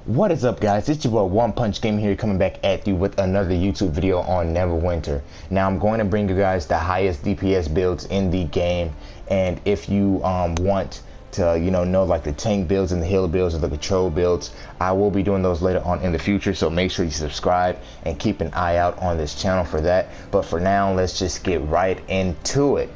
What is up, guys? It's your boy One Punch Game here, coming back at you with another YouTube video on Neverwinter. Now I'm going to bring you guys the highest DPS builds in the game, and if you want to know like the tank builds and the healer builds or the control builds, I will be doing those later on in the future, so make sure you subscribe and keep an eye out on this channel for that. But for now, let's just get right into it.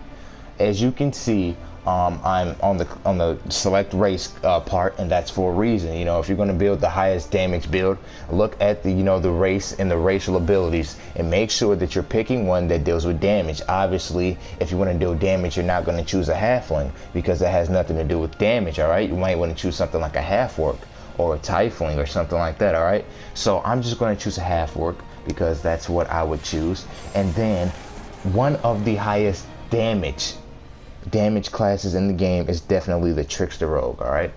As you can see, I'm on the select race part, and that's for a reason. If you're going to build the highest damage build, look at the the race and the racial abilities, and make sure that you're picking one that deals with damage. Obviously, if you want to deal damage, you're not going to choose a halfling because that has nothing to do with damage. All right, you might want to choose something like a half orc or a tiefling or something like that. All right, so I'm just going to choose a half orc because that's what I would choose. And then one of the highest damage classes in the game is definitely the Trickster Rogue. All right,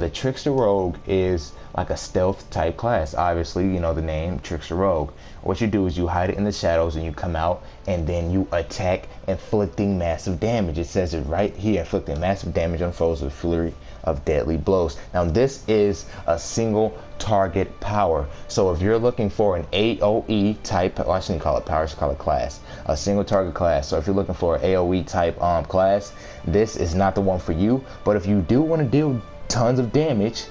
the Trickster Rogue is like a stealth type class. Obviously, the name Trickster Rogue. What you do is you hide it in the shadows and you come out and then you attack, inflicting massive damage. It says it right here: inflicting massive damage on foes with flurry of deadly blows. Now this is a single target power, so if you're looking for an AoE type, well, I shouldn't call it power, I should call it class, a single target class. So if you're looking for an AoE type class, this is not the one for you. But if you do want to deal tons of damage,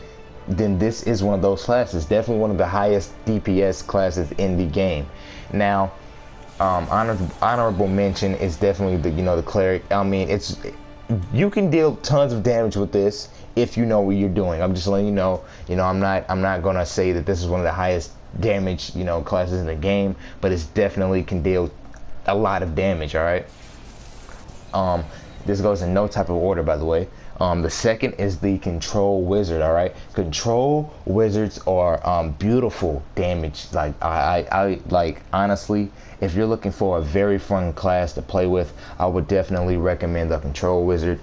then this is one of those classes. Definitely one of the highest DPS classes in the game. Now honorable mention is definitely the cleric. I mean, you can deal tons of damage with this if you know what you're doing. I'm just letting you know. I'm not gonna say that this is one of the highest damage classes in the game, but it's definitely can deal a lot of damage. All right. This goes in no type of order, by the way. The second is the control wizard. All right, control wizards are beautiful damage. Like I like, honestly, if you're looking for a very fun class to play with, I would definitely recommend the control wizard.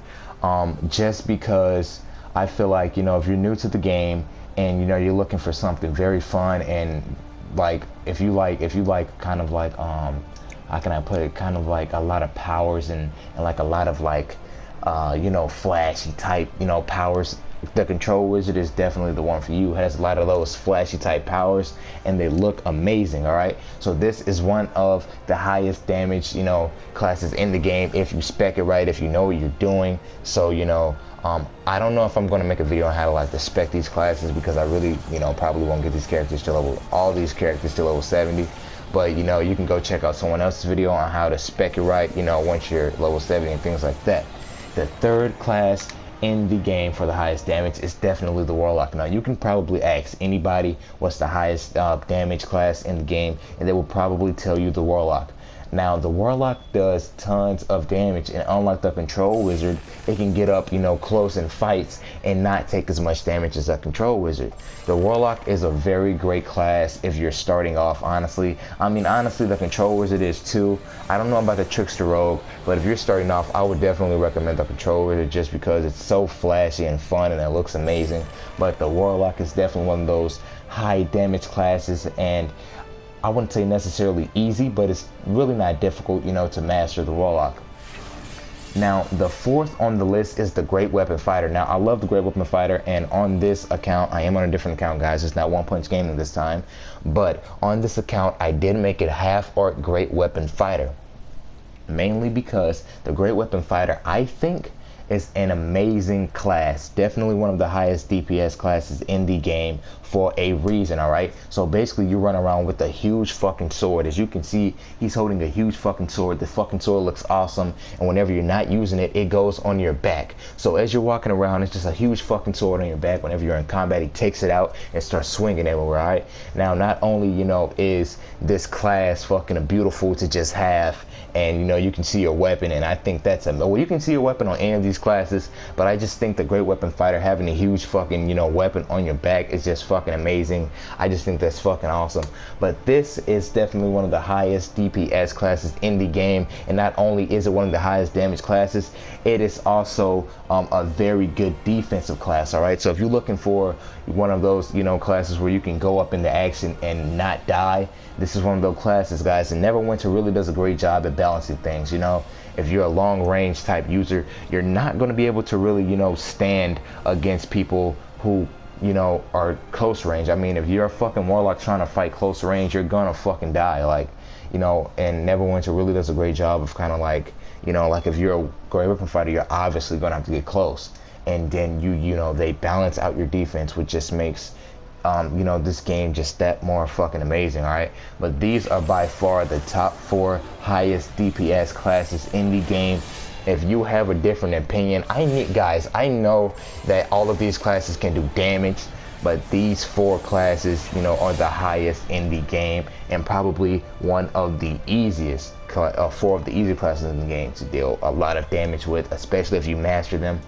Just because I feel like if you're new to the game and you're looking for something very fun, and like if you like kind of like how can I put it, kind of like a lot of powers and like a lot of like flashy type powers, the control wizard is definitely the one for you. It has a lot of those flashy type powers and they look amazing. All right, so this is one of the highest damage classes in the game if you spec it right, if you know what you're doing. So I don't know if I'm going to make a video on how to like to spec these classes, because I really probably won't get these characters to all these characters to level 70. But you can go check out someone else's video on how to spec it right once you're level 70 and things like that. The third class in the game for the highest damage is definitely the warlock. Now you can probably ask anybody what's the highest damage class in the game, and they will probably tell you the warlock. Now the warlock does tons of damage, and unlike the control wizard, it can get up close in fights and not take as much damage as a control wizard. The warlock is a very great class if you're starting off. Honestly, the control wizard is too. I don't know about the Trickster Rogue, but if you're starting off, I would definitely recommend the control wizard just because it's so flashy and fun and it looks amazing. But the warlock is definitely one of those high damage classes, and I wouldn't say necessarily easy, but it's really not difficult to master the warlock. Now the fourth on the list is the Great Weapon Fighter. Now I love the Great Weapon Fighter, and on this account, I am on a different account, guys. It's not One Punch Gaming this time, but on this account I did make it half orc Great Weapon Fighter, mainly because the Great Weapon Fighter, I think, is an amazing class. Definitely one of the highest DPS classes in the game for a reason. All right, so basically you run around with a huge fucking sword. As you can see, he's holding a huge fucking sword. The fucking sword looks awesome, and whenever you're not using it, it goes on your back. So as you're walking around, it's just a huge fucking sword on your back. Whenever you're in combat, he takes it out and starts swinging everywhere. All right, now not only is this class fucking beautiful to just have, and you can see your weapon, and I think that's well, you can see your weapon on any of these classes, but I just think the Great Weapon Fighter having a huge fucking weapon on your back is just fucking amazing. I just think that's fucking awesome. But this is definitely one of the highest DPS classes in the game, and not only is it one of the highest damage classes, it is also a very good defensive class. All right, so if you're looking for one of those classes where you can go up into action and not die, this is one of those classes, guys. And Neverwinter really does a great job at balancing things. If you're a long range type user, you're not going to be able to really stand against people who you know, are close range. I mean, if you're a fucking warlock trying to fight close range, you're gonna fucking die. Like, you know, and Neverwinter really does a great job of kind of like, you know, like if you're a great weapon fighter, you're obviously gonna have to get close, and then you know, they balance out your defense, which just makes you know, this game just that more fucking amazing. All right, but these are by far the top 4 highest DPS classes in the game. If you have a different opinion, guys, I know that all of these classes can do damage, but these 4 classes, you know, are the highest in the game, and probably one of the easiest 4 of the easy classes in the game to deal a lot of damage with, especially if you master them.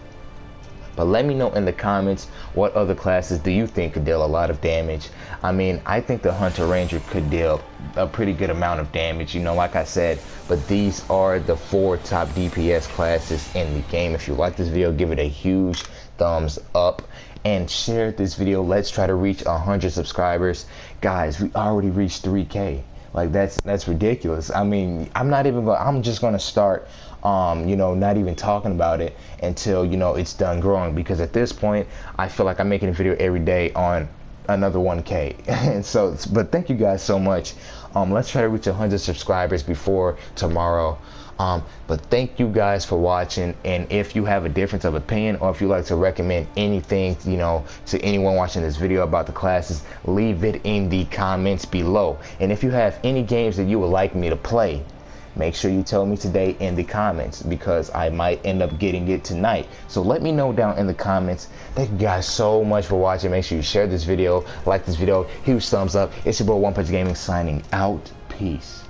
But let me know in the comments, what other classes do you think could deal a lot of damage? I mean, I think the Hunter Ranger could deal a pretty good amount of damage, you know, like I said. But these are the 4 top DPS classes in the game. If you like this video, give it a huge thumbs up and share this video. Let's try to reach 100 subscribers. Guys, we already reached 3K. Like, that's ridiculous. I mean, I'm just gonna start you know, not even talking about it until, you know, it's done growing, because at this point I feel like I'm making a video every day on another 1K. And so, but thank you guys so much. Let's try to reach 100 subscribers before tomorrow. But thank you guys for watching, and if you have a difference of opinion, or if you like to recommend anything, you know, to anyone watching this video about the classes, leave it in the comments below. And if you have any games that you would like me to play, make sure you tell me today in the comments, because I might end up getting it tonight. So let me know down in the comments. Thank you guys so much for watching. Make sure you share this video, like this video, huge thumbs up. It's your boy One Punch Gaming signing out. Peace.